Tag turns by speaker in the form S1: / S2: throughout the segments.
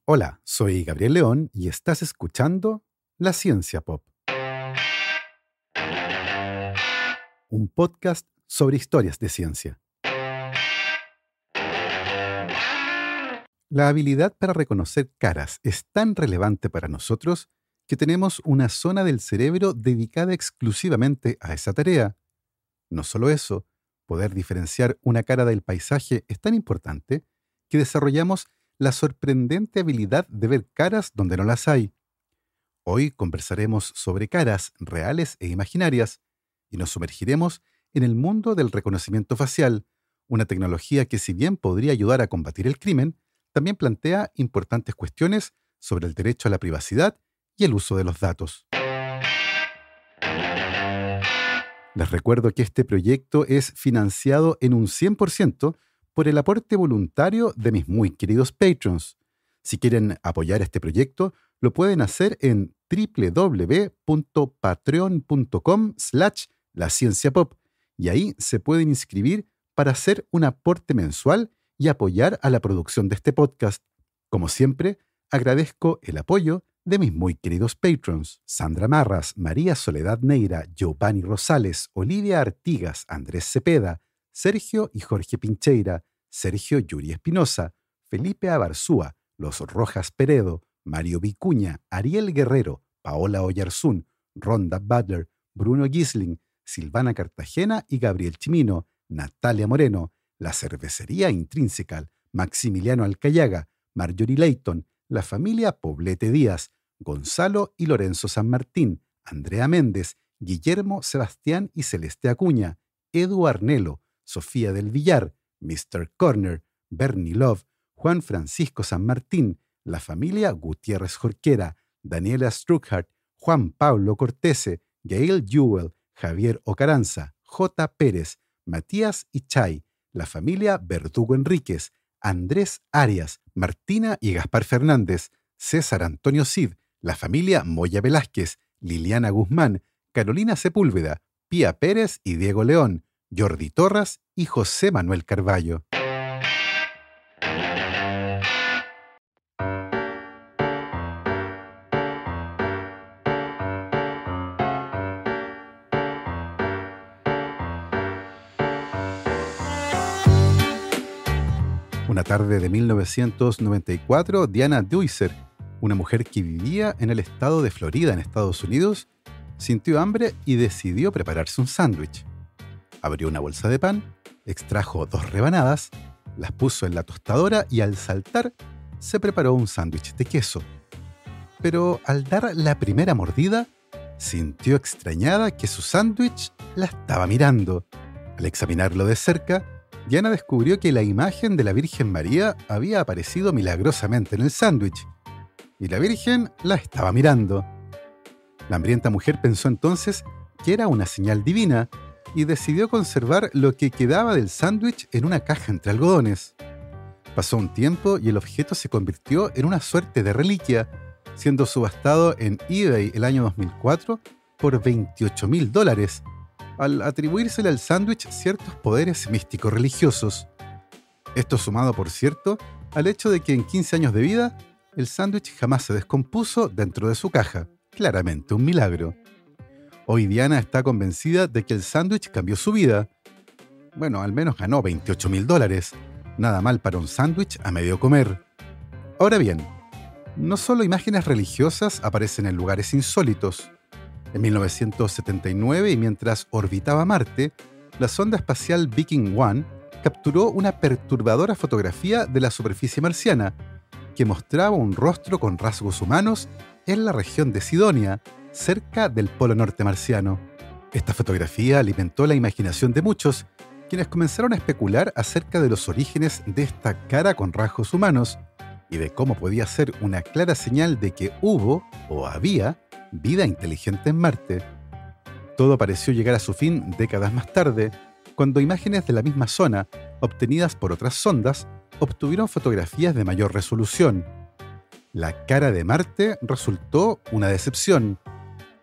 S1: Hola, soy Gabriel León y estás escuchando La Ciencia Pop, un podcast sobre historias de ciencia. La habilidad para reconocer caras es tan relevante para nosotros que tenemos una zona del cerebro dedicada exclusivamente a esa tarea. No solo eso, poder diferenciar una cara del paisaje es tan importante que desarrollamos la sorprendente habilidad de ver caras donde no las hay. Hoy conversaremos sobre caras reales e imaginarias y nos sumergiremos en el mundo del reconocimiento facial, una tecnología que, si bien podría ayudar a combatir el crimen, también plantea importantes cuestiones sobre el derecho a la privacidad y el uso de los datos. Les recuerdo que este proyecto es financiado en un 100% por el aporte voluntario de mis muy queridos patrons. Si quieren apoyar este proyecto, lo pueden hacer en www.patreon.com/lascienciapop y ahí se pueden inscribir para hacer un aporte mensual y apoyar a la producción de este podcast. Como siempre, agradezco el apoyo de mis muy queridos patrons: Sandra Marras, María Soledad Neira, Giovanni Rosales, Olivia Artigas, Andrés Cepeda, Sergio y Jorge Pincheira, Sergio Yuri Espinosa, Felipe Abarzúa, Los Rojas Peredo, Mario Vicuña, Ariel Guerrero, Paola Oyarzún, Ronda Butler, Bruno Gisling, Silvana Cartagena y Gabriel Chimino, Natalia Moreno, La Cervecería Intrínseca, Maximiliano Alcayaga, Marjorie Leighton, la familia Poblete Díaz, Gonzalo y Lorenzo San Martín, Andrea Méndez, Guillermo Sebastián y Celeste Acuña, Edu Arnelo, Sofía del Villar, Mr. Corner, Bernie Love, Juan Francisco San Martín, la familia Gutiérrez Jorquera, Daniela Struckhardt, Juan Pablo Cortese, Gail Jewell, Javier Ocaranza, J. Pérez, Matías Ichay, la familia Verdugo Enríquez, Andrés Arias, Martina y Gaspar Fernández, César Antonio Cid, la familia Moya Velázquez, Liliana Guzmán, Carolina Sepúlveda, Pía Pérez y Diego León, Jordi Torras y José Manuel Carballo. Una tarde de 1994, Diana Deuser, una mujer que vivía en el estado de Florida, en Estados Unidos, sintió hambre y decidió prepararse un sándwich. Abrió una bolsa de pan, extrajo 2 rebanadas, las puso en la tostadora y al saltar se preparó un sándwich de queso. Pero al dar la primera mordida, sintió extrañada que su sándwich la estaba mirando. Al examinarlo de cerca, Diana descubrió que la imagen de la Virgen María había aparecido milagrosamente en el sándwich, y la Virgen la estaba mirando. La hambrienta mujer pensó entonces que era una señal divina y decidió conservar lo que quedaba del sándwich en una caja entre algodones. Pasó un tiempo y el objeto se convirtió en una suerte de reliquia, siendo subastado en eBay el año 2004 por $28,000, al atribuírsele al sándwich ciertos poderes místicos religiosos. Esto sumado, por cierto, al hecho de que en 15 años de vida, el sándwich jamás se descompuso dentro de su caja. Claramente un milagro. Hoy Diana está convencida de que el sándwich cambió su vida. Bueno, al menos ganó $28,000. Nada mal para un sándwich a medio comer. Ahora bien, no solo imágenes religiosas aparecen en lugares insólitos. En 1979, y mientras orbitaba Marte, la sonda espacial Viking 1 capturó una perturbadora fotografía de la superficie marciana que mostraba un rostro con rasgos humanos en la región de Sidonia, cerca del Polo Norte marciano. Esta fotografía alimentó la imaginación de muchos, quienes comenzaron a especular acerca de los orígenes de esta cara con rasgos humanos y de cómo podía ser una clara señal de que hubo o había vida inteligente en Marte. Todo pareció llegar a su fin décadas más tarde, cuando imágenes de la misma zona, obtenidas por otras sondas, obtuvieron fotografías de mayor resolución. La cara de Marte resultó una decepción.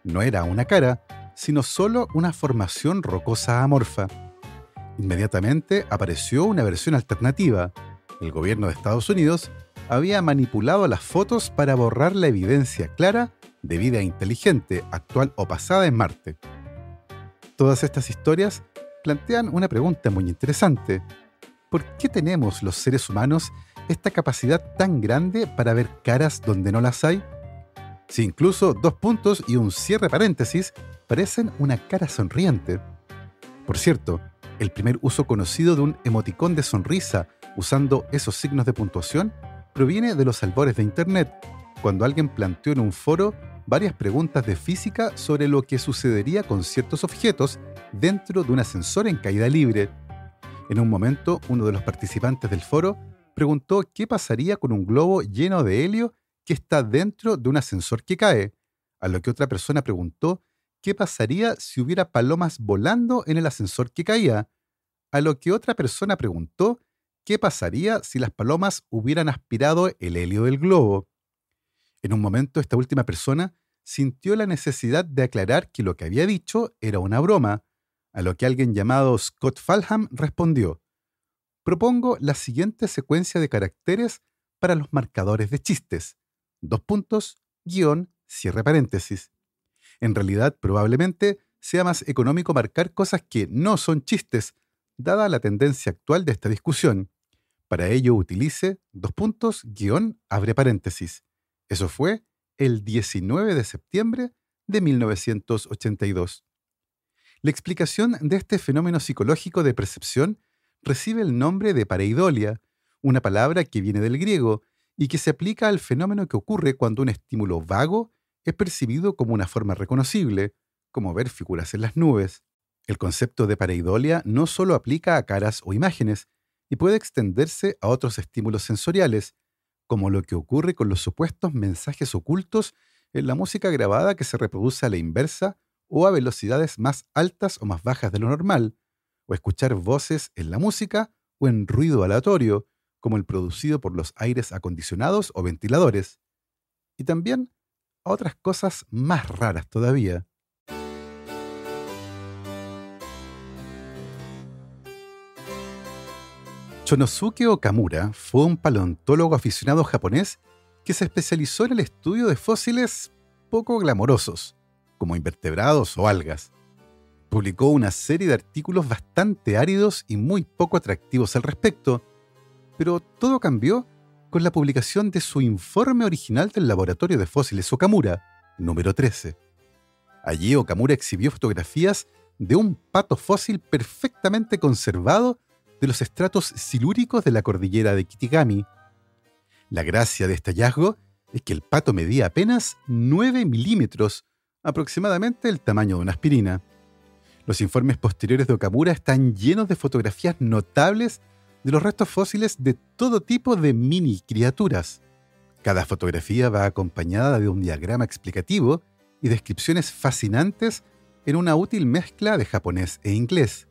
S1: No era una cara, sino solo una formación rocosa amorfa. Inmediatamente apareció una versión alternativa. El gobierno de Estados Unidos había manipulado las fotos para borrar la evidencia clara de vida inteligente, actual o pasada en Marte. Todas estas historias plantean una pregunta muy interesante. ¿Por qué tenemos los seres humanos esta capacidad tan grande para ver caras donde no las hay? Si incluso 2 puntos y un cierre paréntesis parecen una cara sonriente. Por cierto, el primer uso conocido de un emoticón de sonrisa usando esos signos de puntuación proviene de los albores de Internet, cuando alguien planteó en un foro varias preguntas de física sobre lo que sucedería con ciertos objetos dentro de un ascensor en caída libre. En un momento, uno de los participantes del foro preguntó qué pasaría con un globo lleno de helio que está dentro de un ascensor que cae, a lo que otra persona preguntó qué pasaría si hubiera palomas volando en el ascensor que caía, a lo que otra persona preguntó qué pasaría si las palomas hubieran aspirado el helio del globo. En un momento, esta última persona sintió la necesidad de aclarar que lo que había dicho era una broma, a lo que alguien llamado Scott Falham respondió: propongo la siguiente secuencia de caracteres para los marcadores de chistes. 2 puntos, guión, cierre paréntesis. En realidad, probablemente sea más económico marcar cosas que no son chistes, dada la tendencia actual de esta discusión. Para ello utilice 2 puntos, guión, abre paréntesis. Eso fue el 19 de septiembre de 1982. La explicación de este fenómeno psicológico de percepción recibe el nombre de pareidolia, una palabra que viene del griego y que se aplica al fenómeno que ocurre cuando un estímulo vago es percibido como una forma reconocible, como ver figuras en las nubes. El concepto de pareidolia no solo aplica a caras o imágenes, y puede extenderse a otros estímulos sensoriales, como lo que ocurre con los supuestos mensajes ocultos en la música grabada que se reproduce a la inversa o a velocidades más altas o más bajas de lo normal, o escuchar voces en la música o en ruido aleatorio, como el producido por los aires acondicionados o ventiladores. Y también a otras cosas más raras todavía. Shonosuke Okamura fue un paleontólogo aficionado japonés que se especializó en el estudio de fósiles poco glamorosos, como invertebrados o algas. Publicó una serie de artículos bastante áridos y muy poco atractivos al respecto, pero todo cambió con la publicación de su informe original del Laboratorio de Fósiles Okamura, número 13. Allí Okamura exhibió fotografías de un pato fósil perfectamente conservado de los estratos silúricos de la cordillera de Kitigami. La gracia de este hallazgo es que el pato medía apenas 9 milímetros, aproximadamente el tamaño de una aspirina. Los informes posteriores de Okamura están llenos de fotografías notables de los restos fósiles de todo tipo de mini criaturas. Cada fotografía va acompañada de un diagrama explicativo y descripciones fascinantes en una útil mezcla de japonés e inglés.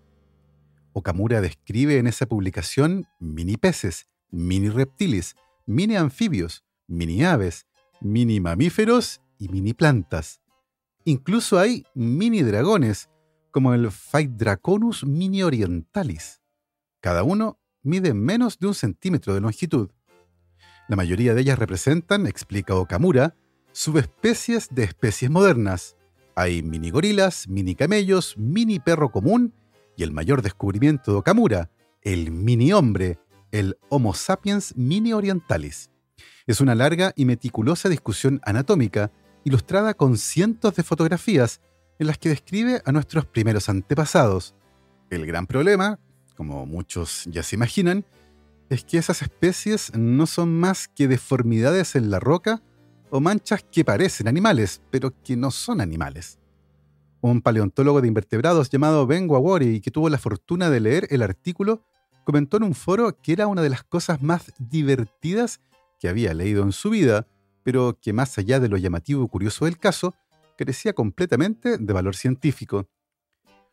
S1: Okamura describe en esa publicación mini peces, mini reptiles, mini anfibios, mini aves, mini mamíferos y mini plantas. Incluso hay mini dragones, como el Phaedraconus mini orientalis. Cada uno mide menos de 1 centímetro de longitud. La mayoría de ellas representan, explica Okamura, subespecies de especies modernas. Hay mini gorilas, mini camellos, mini perro común y el mayor descubrimiento de Okamura, el mini hombre, el Homo sapiens mini orientalis. Es una larga y meticulosa discusión anatómica, ilustrada con cientos de fotografías en las que describe a nuestros primeros antepasados. El gran problema, como muchos ya se imaginan, es que esas especies no son más que deformidades en la roca o manchas que parecen animales, pero que no son animales. Un paleontólogo de invertebrados llamado Ben Wawori, que tuvo la fortuna de leer el artículo, comentó en un foro que era una de las cosas más divertidas que había leído en su vida, pero que más allá de lo llamativo y curioso del caso, carecía completamente de valor científico.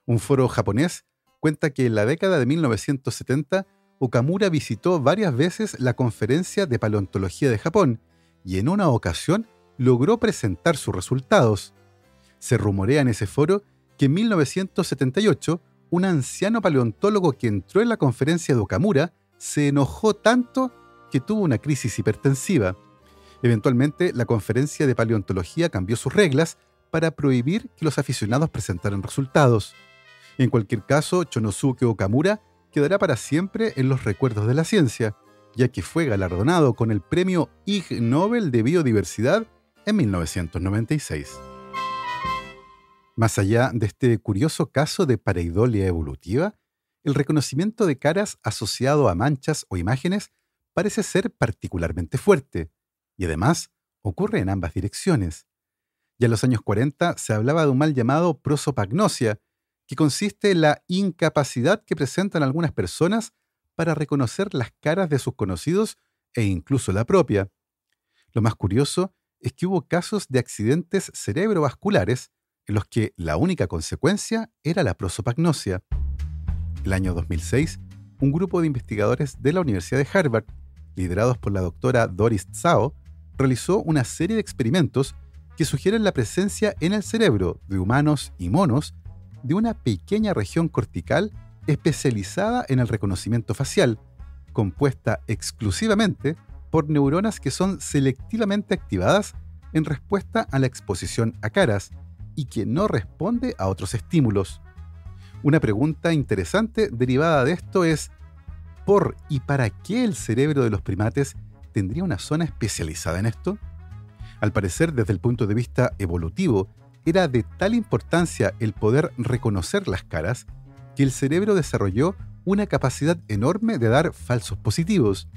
S1: Un foro japonés cuenta que en la década de 1970 Okamura visitó varias veces la Conferencia de Paleontología de Japón y en una ocasión logró presentar sus resultados. Se rumorea en ese foro que en 1978 un anciano paleontólogo que entró en la conferencia de Okamura se enojó tanto que tuvo una crisis hipertensiva. Eventualmente, la Conferencia de Paleontología cambió sus reglas para prohibir que los aficionados presentaran resultados. En cualquier caso, Chonosuke Okamura quedará para siempre en los recuerdos de la ciencia, ya que fue galardonado con el Premio Ig Nobel de Biodiversidad en 1996. Más allá de este curioso caso de pareidolia evolutiva, el reconocimiento de caras asociado a manchas o imágenes parece ser particularmente fuerte, y además ocurre en ambas direcciones. Ya en los años 40 se hablaba de un mal llamado prosopagnosia, que consiste en la incapacidad que presentan algunas personas para reconocer las caras de sus conocidos e incluso la propia. Lo más curioso es que hubo casos de accidentes cerebrovasculares en los que la única consecuencia era la prosopagnosia. El año 2006, un grupo de investigadores de la Universidad de Harvard, liderados por la doctora Doris Tsao, realizó una serie de experimentos que sugieren la presencia en el cerebro de humanos y monos de una pequeña región cortical especializada en el reconocimiento facial, compuesta exclusivamente por neuronas que son selectivamente activadas en respuesta a la exposición a caras y que no responde a otros estímulos. Una pregunta interesante derivada de esto es: ¿por y para qué el cerebro de los primates tendría una zona especializada en esto? Al parecer, desde el punto de vista evolutivo, era de tal importancia el poder reconocer las caras que el cerebro desarrolló una capacidad enorme de dar falsos positivos.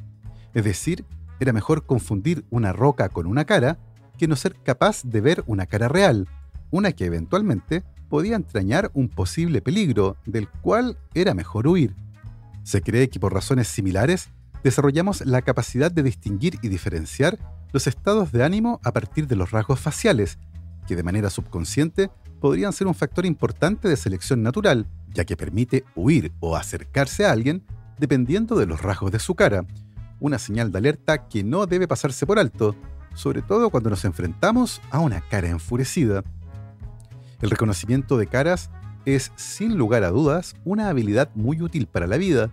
S1: Es decir, era mejor confundir una roca con una cara que no ser capaz de ver una cara real, una que eventualmente podía entrañar un posible peligro del cual era mejor huir. Se cree que por razones similares desarrollamos la capacidad de distinguir y diferenciar los estados de ánimo a partir de los rasgos faciales, que de manera subconsciente podrían ser un factor importante de selección natural, ya que permite huir o acercarse a alguien dependiendo de los rasgos de su cara, una señal de alerta que no debe pasarse por alto, sobre todo cuando nos enfrentamos a una cara enfurecida. El reconocimiento de caras es, sin lugar a dudas, una habilidad muy útil para la vida,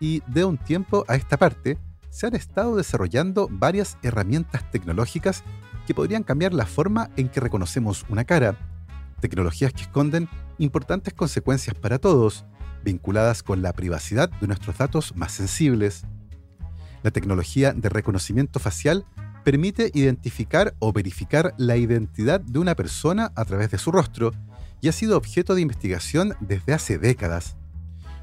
S1: y de un tiempo a esta parte se han estado desarrollando varias herramientas tecnológicas que podrían cambiar la forma en que reconocemos una cara, tecnologías que esconden importantes consecuencias para todos, vinculadas con la privacidad de nuestros datos más sensibles. La tecnología de reconocimiento facial permite identificar o verificar la identidad de una persona a través de su rostro y ha sido objeto de investigación desde hace décadas.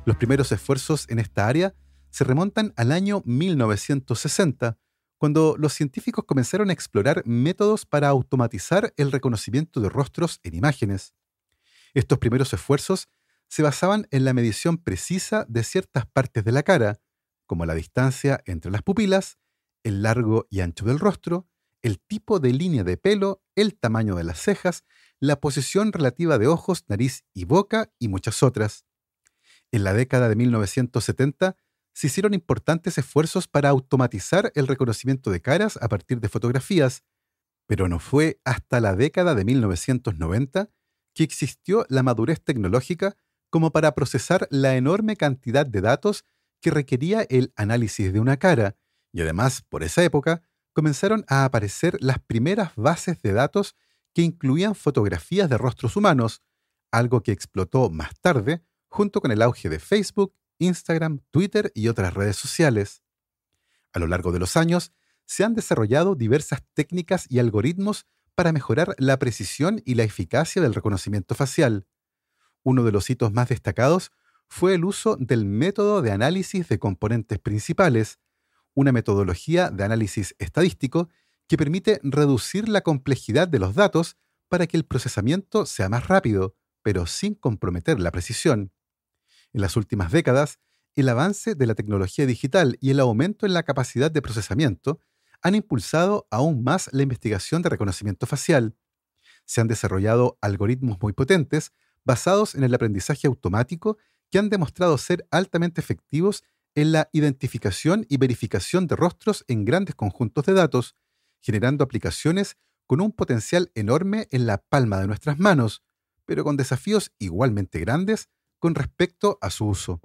S1: Los primeros esfuerzos en esta área se remontan al año 1960, cuando los científicos comenzaron a explorar métodos para automatizar el reconocimiento de rostros en imágenes. Estos primeros esfuerzos se basaban en la medición precisa de ciertas partes de la cara, como la distancia entre las pupilas, el largo y ancho del rostro, el tipo de línea de pelo, el tamaño de las cejas, la posición relativa de ojos, nariz y boca y muchas otras. En la década de 1970 se hicieron importantes esfuerzos para automatizar el reconocimiento de caras a partir de fotografías, pero no fue hasta la década de 1990 que existió la madurez tecnológica como para procesar la enorme cantidad de datos que requería el análisis de una cara, y además, por esa época, comenzaron a aparecer las primeras bases de datos que incluían fotografías de rostros humanos, algo que explotó más tarde junto con el auge de Facebook, Instagram, Twitter y otras redes sociales. A lo largo de los años, se han desarrollado diversas técnicas y algoritmos para mejorar la precisión y la eficacia del reconocimiento facial. Uno de los hitos más destacados fue el uso del método de análisis de componentes principales, una metodología de análisis estadístico que permite reducir la complejidad de los datos para que el procesamiento sea más rápido, pero sin comprometer la precisión. En las últimas décadas, el avance de la tecnología digital y el aumento en la capacidad de procesamiento han impulsado aún más la investigación de reconocimiento facial. Se han desarrollado algoritmos muy potentes basados en el aprendizaje automático que han demostrado ser altamente efectivos en la identificación y verificación de rostros en grandes conjuntos de datos, generando aplicaciones con un potencial enorme en la palma de nuestras manos, pero con desafíos igualmente grandes con respecto a su uso.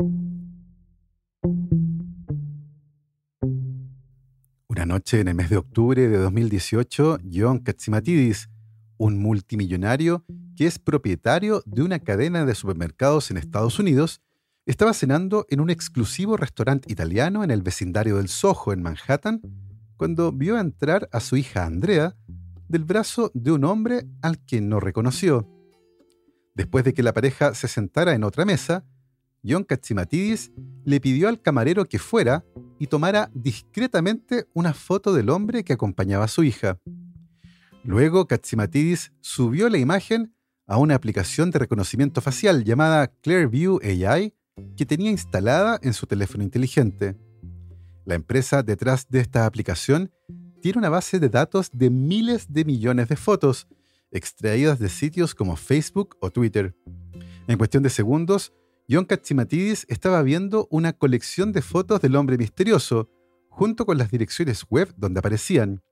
S1: Una noche en el mes de octubre de 2018, John Catsimatidis, un multimillonario que es propietario de una cadena de supermercados en Estados Unidos, estaba cenando en un exclusivo restaurante italiano en el vecindario del Soho, en Manhattan, cuando vio entrar a su hija Andrea del brazo de un hombre al que no reconoció. Después de que la pareja se sentara en otra mesa, John Catsimatidis le pidió al camarero que fuera y tomara discretamente una foto del hombre que acompañaba a su hija. Luego, Catsimatidis subió la imagen a una aplicación de reconocimiento facial llamada Clearview AI que tenía instalada en su teléfono inteligente. La empresa detrás de esta aplicación tiene una base de datos de miles de millones de fotos, extraídas de sitios como Facebook o Twitter. En cuestión de segundos, John Catsimatidis estaba viendo una colección de fotos del hombre misterioso, junto con las direcciones web donde aparecían.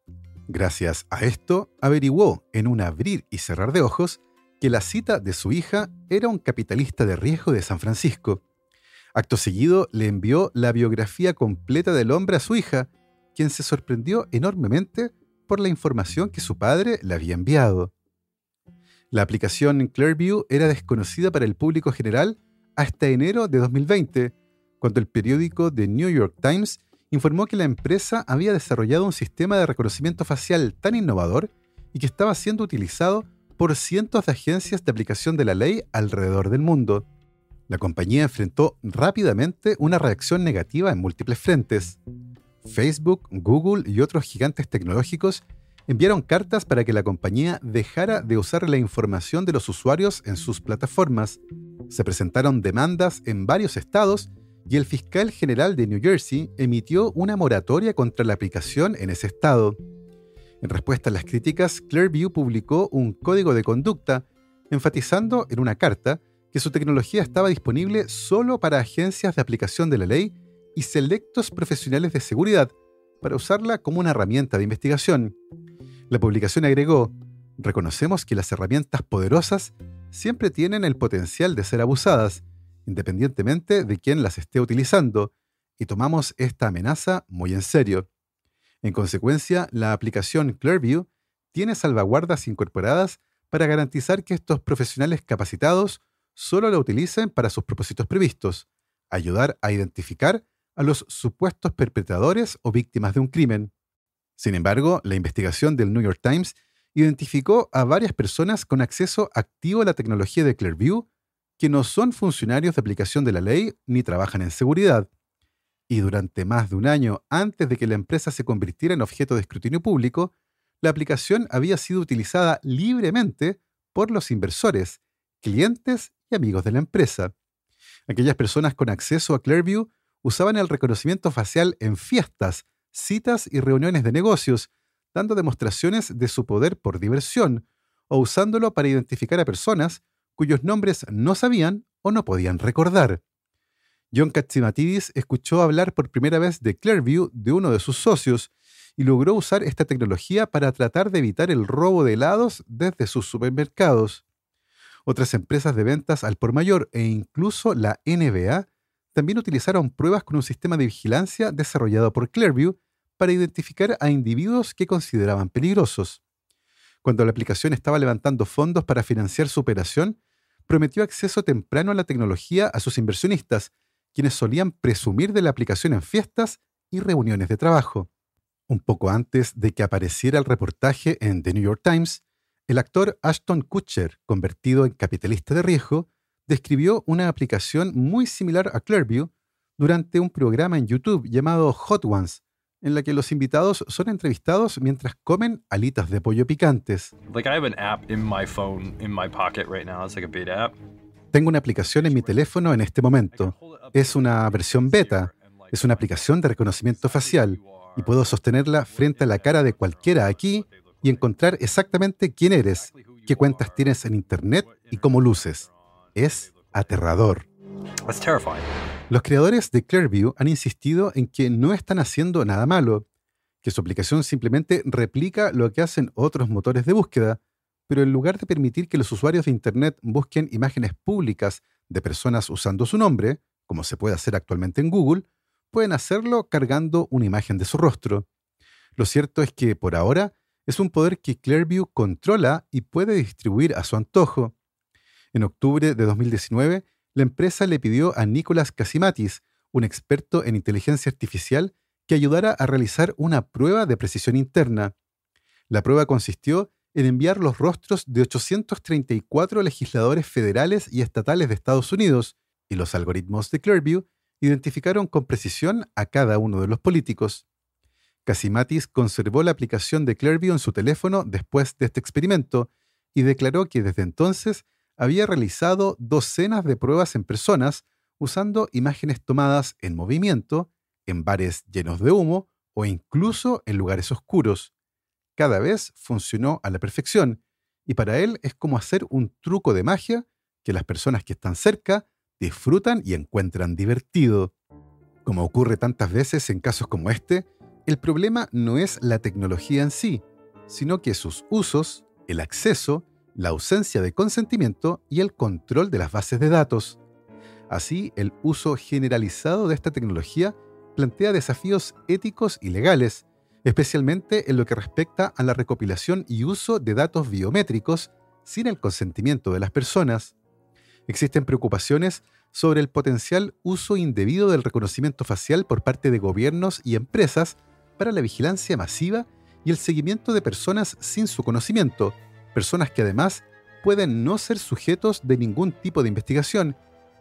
S1: Gracias a esto, averiguó, en un abrir y cerrar de ojos, que la cita de su hija era un capitalista de riesgo de San Francisco. Acto seguido, le envió la biografía completa del hombre a su hija, quien se sorprendió enormemente por la información que su padre le había enviado. La aplicación Clearview era desconocida para el público general hasta enero de 2020, cuando el periódico The New York Times informó que la empresa había desarrollado un sistema de reconocimiento facial tan innovador y que estaba siendo utilizado por cientos de agencias de aplicación de la ley alrededor del mundo. La compañía enfrentó rápidamente una reacción negativa en múltiples frentes. Facebook, Google y otros gigantes tecnológicos enviaron cartas para que la compañía dejara de usar la información de los usuarios en sus plataformas. Se presentaron demandas en varios estados y el fiscal general de New Jersey emitió una moratoria contra la aplicación en ese estado. En respuesta a las críticas, Clearview publicó un código de conducta, enfatizando en una carta que su tecnología estaba disponible solo para agencias de aplicación de la ley y selectos profesionales de seguridad, para usarla como una herramienta de investigación. La publicación agregó: reconocemos que las herramientas poderosas siempre tienen el potencial de ser abusadas, independientemente de quién las esté utilizando, y tomamos esta amenaza muy en serio. En consecuencia, la aplicación Clearview tiene salvaguardas incorporadas para garantizar que estos profesionales capacitados solo la utilicen para sus propósitos previstos: ayudar a identificar a los supuestos perpetradores o víctimas de un crimen. Sin embargo, la investigación del New York Times identificó a varias personas con acceso activo a la tecnología de Clearview que no son funcionarios de aplicación de la ley ni trabajan en seguridad. Y durante más de un año antes de que la empresa se convirtiera en objeto de escrutinio público, la aplicación había sido utilizada libremente por los inversores, clientes y amigos de la empresa. Aquellas personas con acceso a Clearview usaban el reconocimiento facial en fiestas, citas y reuniones de negocios, dando demostraciones de su poder por diversión, o usándolo para identificar a personas cuyos nombres no sabían o no podían recordar. John Catsimatidis escuchó hablar por primera vez de Clearview de uno de sus socios y logró usar esta tecnología para tratar de evitar el robo de helados desde sus supermercados. Otras empresas de ventas al por mayor e incluso la NBA también utilizaron pruebas con un sistema de vigilancia desarrollado por Clearview para identificar a individuos que consideraban peligrosos. Cuando la aplicación estaba levantando fondos para financiar su operación, prometió acceso temprano a la tecnología a sus inversionistas, quienes solían presumir de la aplicación en fiestas y reuniones de trabajo. Un poco antes de que apareciera el reportaje en The New York Times, el actor Ashton Kutcher, convertido en capitalista de riesgo, describió una aplicación muy similar a Clearview durante un programa en YouTube llamado Hot Ones, en la que los invitados son entrevistados mientras comen alitas de pollo picantes. Tengo una aplicación en mi teléfono en este momento. Es una versión beta. Es una aplicación de reconocimiento facial y puedo sostenerla frente a la cara de cualquiera aquí y encontrar exactamente quién eres, qué cuentas tienes en Internet y cómo luces. Es aterrador. Los creadores de Clearview han insistido en que no están haciendo nada malo, que su aplicación simplemente replica lo que hacen otros motores de búsqueda, pero en lugar de permitir que los usuarios de Internet busquen imágenes públicas de personas usando su nombre, como se puede hacer actualmente en Google, pueden hacerlo cargando una imagen de su rostro. Lo cierto es que, por ahora, es un poder que Clearview controla y puede distribuir a su antojo. En octubre de 2019, la empresa le pidió a Nicholas Casimatis, un experto en inteligencia artificial, que ayudara a realizar una prueba de precisión interna. La prueba consistió en enviar los rostros de 834 legisladores federales y estatales de Estados Unidos, y los algoritmos de Clearview identificaron con precisión a cada uno de los políticos. Casimatis conservó la aplicación de Clearview en su teléfono después de este experimento y declaró que desde entonces había realizado docenas de pruebas en personas usando imágenes tomadas en movimiento, en bares llenos de humo o incluso en lugares oscuros. Cada vez funcionó a la perfección y para él es como hacer un truco de magia que las personas que están cerca disfrutan y encuentran divertido. Como ocurre tantas veces en casos como este, el problema no es la tecnología en sí, sino que sus usos, el acceso, la ausencia de consentimiento y el control de las bases de datos. Así, el uso generalizado de esta tecnología plantea desafíos éticos y legales, especialmente en lo que respecta a la recopilación y uso de datos biométricos sin el consentimiento de las personas. Existen preocupaciones sobre el potencial uso indebido del reconocimiento facial por parte de gobiernos y empresas para la vigilancia masiva y el seguimiento de personas sin su conocimiento, personas que además pueden no ser sujetos de ningún tipo de investigación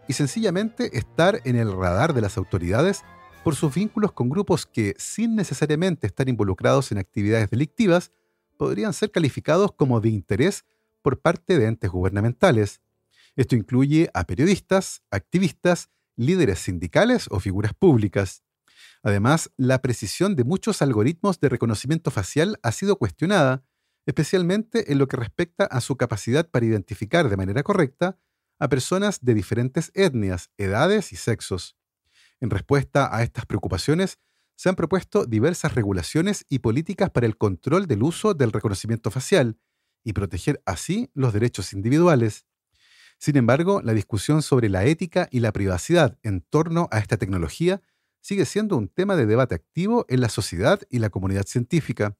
S1: y sencillamente estar en el radar de las autoridades por sus vínculos con grupos que, sin necesariamente estar involucrados en actividades delictivas, podrían ser calificados como de interés por parte de entes gubernamentales. Esto incluye a periodistas, activistas, líderes sindicales o figuras públicas. Además, la precisión de muchos algoritmos de reconocimiento facial ha sido cuestionada, especialmente en lo que respecta a su capacidad para identificar de manera correcta a personas de diferentes etnias, edades y sexos. En respuesta a estas preocupaciones, se han propuesto diversas regulaciones y políticas para el control del uso del reconocimiento facial y proteger así los derechos individuales. Sin embargo, la discusión sobre la ética y la privacidad en torno a esta tecnología sigue siendo un tema de debate activo en la sociedad y la comunidad científica.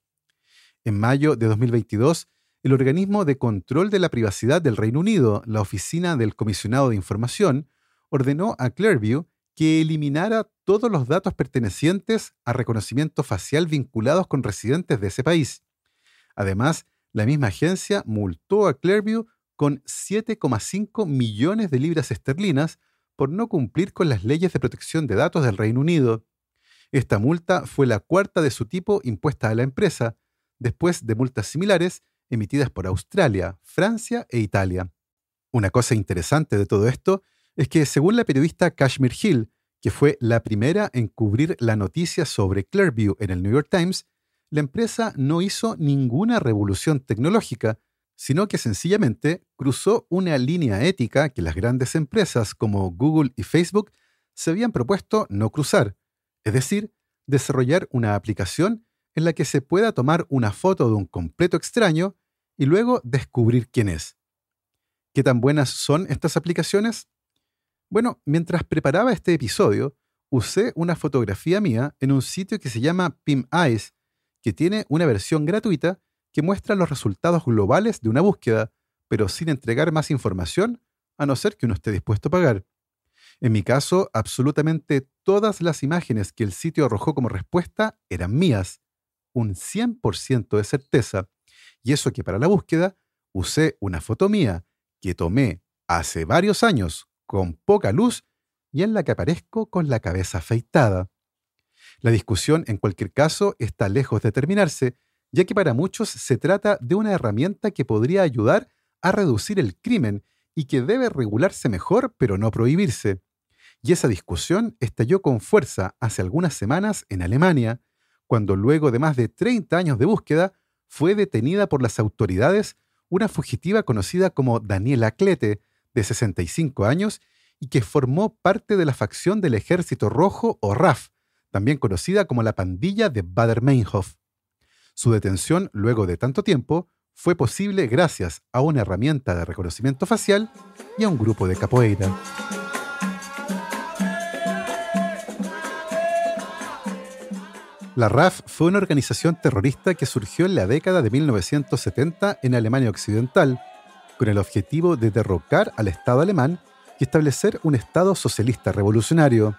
S1: En mayo de 2022, el Organismo de Control de la Privacidad del Reino Unido, la Oficina del Comisionado de Información, ordenó a Clearview que eliminara todos los datos pertenecientes a reconocimiento facial vinculados con residentes de ese país. Además, la misma agencia multó a Clearview con 7,5 millones de libras esterlinas por no cumplir con las leyes de protección de datos del Reino Unido. Esta multa fue la cuarta de su tipo impuesta a la empresa, después de multas similares emitidas por Australia, Francia e Italia. Una cosa interesante de todo esto es que, según la periodista Kashmir Hill, que fue la primera en cubrir la noticia sobre Clearview en el New York Times, la empresa no hizo ninguna revolución tecnológica, sino que sencillamente cruzó una línea ética que las grandes empresas como Google y Facebook se habían propuesto no cruzar, es decir, desarrollar una aplicación en la que se pueda tomar una foto de un completo extraño y luego descubrir quién es. ¿Qué tan buenas son estas aplicaciones? Bueno, mientras preparaba este episodio, usé una fotografía mía en un sitio que se llama PimEyes, que tiene una versión gratuita que muestra los resultados globales de una búsqueda, pero sin entregar más información, a no ser que uno esté dispuesto a pagar. En mi caso, absolutamente todas las imágenes que el sitio arrojó como respuesta eran mías, un 100% de certeza, y eso que para la búsqueda usé una foto mía que tomé hace varios años con poca luz y en la que aparezco con la cabeza afeitada. La discusión, en cualquier caso, está lejos de terminarse, ya que para muchos se trata de una herramienta que podría ayudar a reducir el crimen y que debe regularse mejor, pero no prohibirse. Y esa discusión estalló con fuerza hace algunas semanas en Alemania, cuando luego de más de 30 años de búsqueda, fue detenida por las autoridades una fugitiva conocida como Daniela Klette, de 65 años, y que formó parte de la facción del Ejército Rojo o RAF, también conocida como la pandilla de Baader-Meinhof. Su detención, luego de tanto tiempo, fue posible gracias a una herramienta de reconocimiento facial y a un grupo de capoeira. La RAF fue una organización terrorista que surgió en la década de 1970 en Alemania Occidental, con el objetivo de derrocar al Estado alemán y establecer un Estado socialista revolucionario.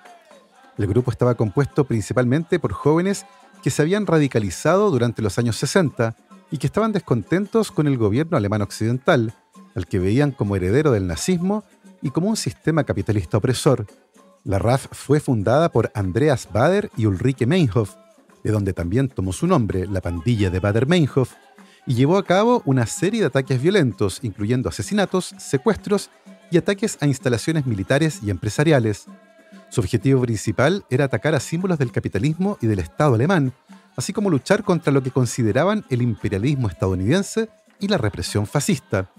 S1: El grupo estaba compuesto principalmente por jóvenes que se habían radicalizado durante los años 60 y que estaban descontentos con el gobierno alemán occidental, al que veían como heredero del nazismo y como un sistema capitalista opresor. La RAF fue fundada por Andreas Baader y Ulrike Meinhof, de donde también tomó su nombre, la pandilla de Baader-Meinhof, y llevó a cabo una serie de ataques violentos, incluyendo asesinatos, secuestros y ataques a instalaciones militares y empresariales. Su objetivo principal era atacar a símbolos del capitalismo y del Estado alemán, así como luchar contra lo que consideraban el imperialismo estadounidense y la represión fascista.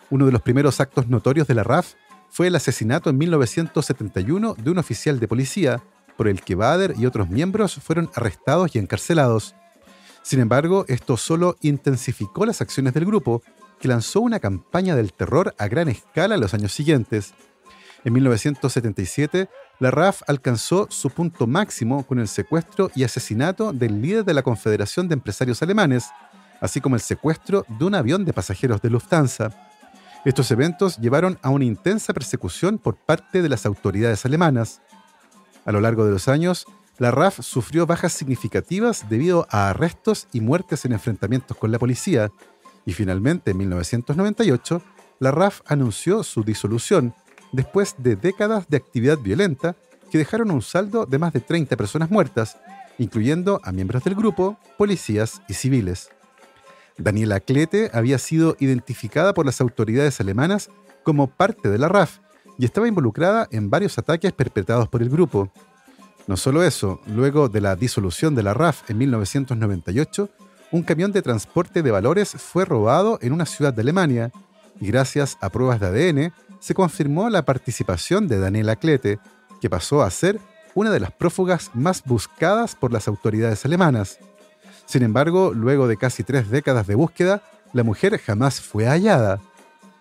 S1: Uno de los primeros actos notorios de la RAF fue el asesinato en 1971 de un oficial de policía, por el que Baader y otros miembros fueron arrestados y encarcelados. Sin embargo, esto solo intensificó las acciones del grupo, que lanzó una campaña del terror a gran escala en los años siguientes. En 1977, la RAF alcanzó su punto máximo con el secuestro y asesinato del líder de la Confederación de Empresarios Alemanes, así como el secuestro de un avión de pasajeros de Lufthansa. Estos eventos llevaron a una intensa persecución por parte de las autoridades alemanas. A lo largo de los años, la RAF sufrió bajas significativas debido a arrestos y muertes en enfrentamientos con la policía, y finalmente, en 1998, la RAF anunció su disolución después de décadas de actividad violenta que dejaron un saldo de más de 30 personas muertas, incluyendo a miembros del grupo, policías y civiles. Daniela Klette había sido identificada por las autoridades alemanas como parte de la RAF y estaba involucrada en varios ataques perpetrados por el grupo. No solo eso, luego de la disolución de la RAF en 1998, un camión de transporte de valores fue robado en una ciudad de Alemania y gracias a pruebas de ADN se confirmó la participación de Daniela Klette, que pasó a ser una de las prófugas más buscadas por las autoridades alemanas. Sin embargo, luego de casi 3 décadas de búsqueda, la mujer jamás fue hallada,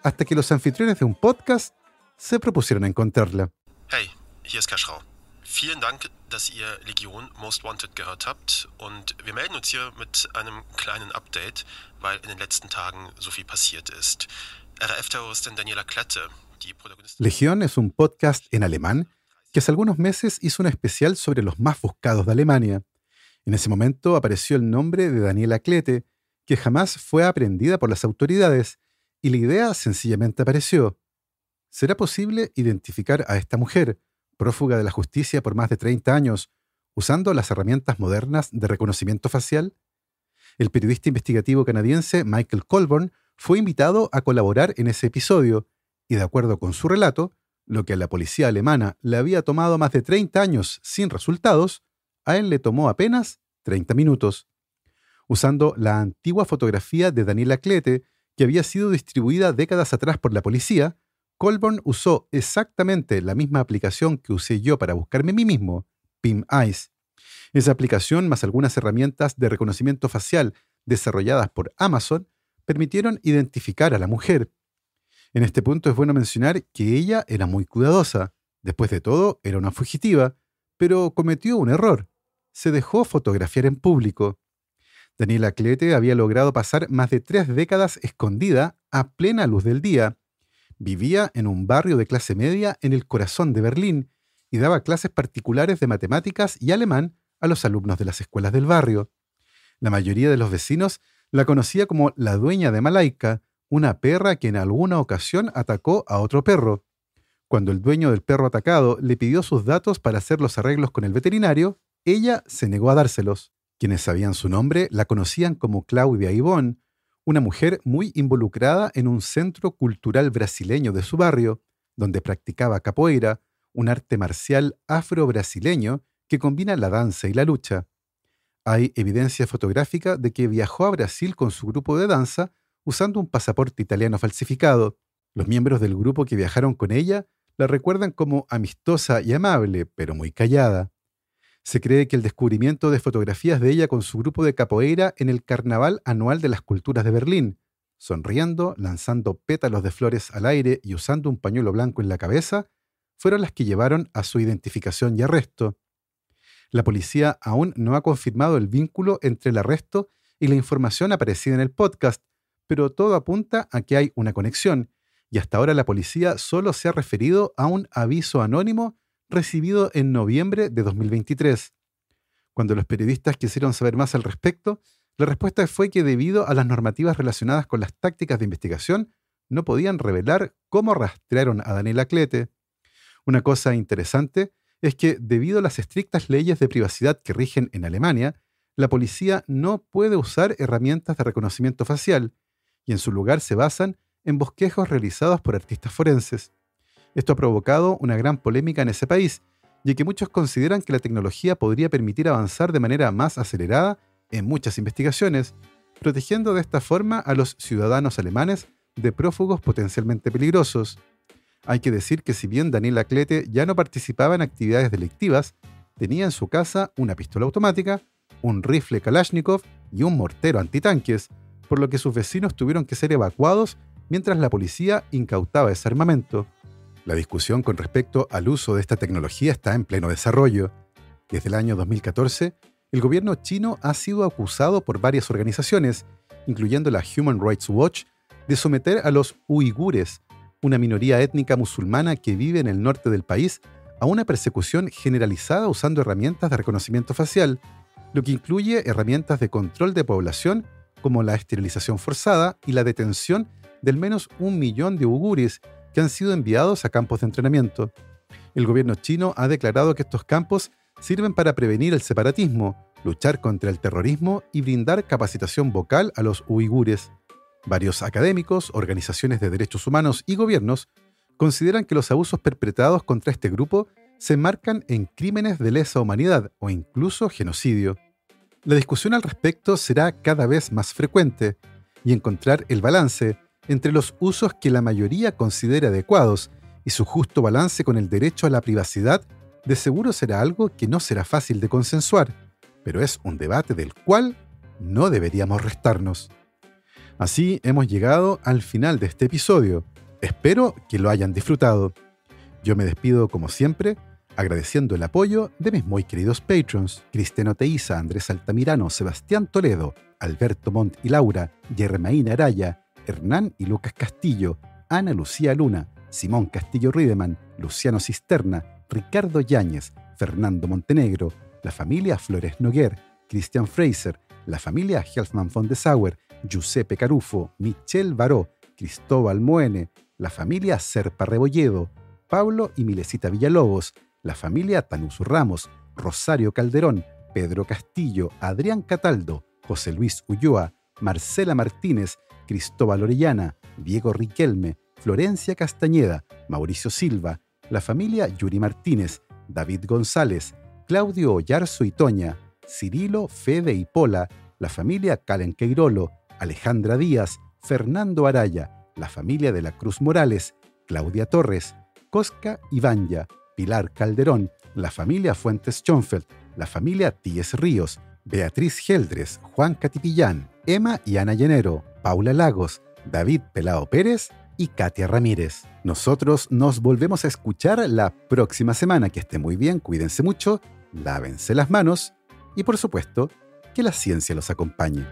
S1: hasta que los anfitriones de un podcast se propusieron encontrarla.
S2: Hey, hier ist Kaschrau. Vielen Dank, dass ihr Legion Most Wanted gehört habt und wir melden uns hier mit einem kleinen Update, weil in den letzten Tagen so viel passiert ist. RAF-Terroristin Daniela Klette, die Protagonistin...
S1: Legión es un podcast en alemán que hace algunos meses hizo un especial sobre los más buscados de Alemania. En ese momento apareció el nombre de Daniela Klette, que jamás fue aprehendida por las autoridades, y la idea sencillamente apareció. ¿Será posible identificar a esta mujer, prófuga de la justicia por más de 30 años, usando las herramientas modernas de reconocimiento facial? El periodista investigativo canadiense Michael Colborne fue invitado a colaborar en ese episodio, y de acuerdo con su relato, lo que a la policía alemana le había tomado más de 30 años sin resultados, a él le tomó apenas 30 minutos. Usando la antigua fotografía de Daniela Klette, que había sido distribuida décadas atrás por la policía, Colborne usó exactamente la misma aplicación que usé yo para buscarme a mí mismo, Pim Eyes. Esa aplicación, más algunas herramientas de reconocimiento facial desarrolladas por Amazon, permitieron identificar a la mujer. En este punto es bueno mencionar que ella era muy cuidadosa. Después de todo, era una fugitiva, pero cometió un error. Se dejó fotografiar en público. Daniela Klette había logrado pasar más de 3 décadas escondida a plena luz del día. Vivía en un barrio de clase media en el corazón de Berlín y daba clases particulares de matemáticas y alemán a los alumnos de las escuelas del barrio. La mayoría de los vecinos la conocía como la dueña de Malaika, una perra que en alguna ocasión atacó a otro perro. Cuando el dueño del perro atacado le pidió sus datos para hacer los arreglos con el veterinario, ella se negó a dárselos. Quienes sabían su nombre la conocían como Claudia Ivonne, una mujer muy involucrada en un centro cultural brasileño de su barrio, donde practicaba capoeira, un arte marcial afro-brasileño que combina la danza y la lucha. Hay evidencia fotográfica de que viajó a Brasil con su grupo de danza usando un pasaporte italiano falsificado. Los miembros del grupo que viajaron con ella la recuerdan como amistosa y amable, pero muy callada. Se cree que el descubrimiento de fotografías de ella con su grupo de capoeira en el Carnaval Anual de las Culturas de Berlín, sonriendo, lanzando pétalos de flores al aire y usando un pañuelo blanco en la cabeza, fueron las que llevaron a su identificación y arresto. La policía aún no ha confirmado el vínculo entre el arresto y la información aparecida en el podcast, pero todo apunta a que hay una conexión, y hasta ahora la policía solo se ha referido a un aviso anónimo recibido en noviembre de 2023. Cuando los periodistas quisieron saber más al respecto, la respuesta fue que debido a las normativas relacionadas con las tácticas de investigación, no podían revelar cómo rastrearon a Daniela Klette. Una cosa interesante es que, debido a las estrictas leyes de privacidad que rigen en Alemania, la policía no puede usar herramientas de reconocimiento facial, y en su lugar se basan en bosquejos realizados por artistas forenses. Esto ha provocado una gran polémica en ese país, ya que muchos consideran que la tecnología podría permitir avanzar de manera más acelerada en muchas investigaciones, protegiendo de esta forma a los ciudadanos alemanes de prófugos potencialmente peligrosos. Hay que decir que si bien Daniela Klette ya no participaba en actividades delictivas, tenía en su casa una pistola automática, un rifle Kalashnikov y un mortero antitanques, por lo que sus vecinos tuvieron que ser evacuados mientras la policía incautaba ese armamento. La discusión con respecto al uso de esta tecnología está en pleno desarrollo. Desde el año 2014, el gobierno chino ha sido acusado por varias organizaciones, incluyendo la Human Rights Watch, de someter a los uigures, una minoría étnica musulmana que vive en el norte del país, a una persecución generalizada usando herramientas de reconocimiento facial, lo que incluye herramientas de control de población como la esterilización forzada y la detención de al menos 1 millón de uigures que han sido enviados a campos de entrenamiento. El gobierno chino ha declarado que estos campos sirven para prevenir el separatismo, luchar contra el terrorismo y brindar capacitación vocal a los uigures. Varios académicos, organizaciones de derechos humanos y gobiernos consideran que los abusos perpetrados contra este grupo se enmarcan en crímenes de lesa humanidad o incluso genocidio. La discusión al respecto será cada vez más frecuente, y encontrar el balance entre los usos que la mayoría considera adecuados y su justo balance con el derecho a la privacidad de seguro será algo que no será fácil de consensuar, pero es un debate del cual no deberíamos restarnos. Así hemos llegado al final de este episodio. Espero que lo hayan disfrutado. Yo me despido como siempre, agradeciendo el apoyo de mis muy queridos patrons: Cristiano Teiza, Andrés Altamirano, Sebastián Toledo, Alberto Montt y Laura, Germaín Araya, Hernán y Lucas Castillo, Ana Lucía Luna, Simón Castillo Riedemann, Luciano Cisterna, Ricardo Yáñez, Fernando Montenegro, la familia Flores Noguer, Christian Fraser, la familia Helfman von de Sauer, Giuseppe Carufo, Michelle Baró, Cristóbal Moene, la familia Serpa Rebolledo, Pablo y Milesita Villalobos, la familia Tanuso Ramos, Rosario Calderón, Pedro Castillo, Adrián Cataldo, José Luis Ulloa, Marcela Martínez, Cristóbal Orellana, Diego Riquelme, Florencia Castañeda, Mauricio Silva, la familia Yuri Martínez, David González, Claudio Oyarzo y Toña, Cirilo, Fede y Pola, la familia Calen Queirolo, Alejandra Díaz, Fernando Araya, la familia de la Cruz Morales, Claudia Torres, Cosca Ibanya, Pilar Calderón, la familia Fuentes Schonfeld, la familia Tíes Ríos, Beatriz Geldres, Juan Catipillán, Emma y Ana Llenero, Paula Lagos, David Pelao Pérez y Katia Ramírez. Nosotros nos volvemos a escuchar la próxima semana. Que esté muy bien, cuídense mucho, lávense las manos y por supuesto, que la ciencia los acompañe.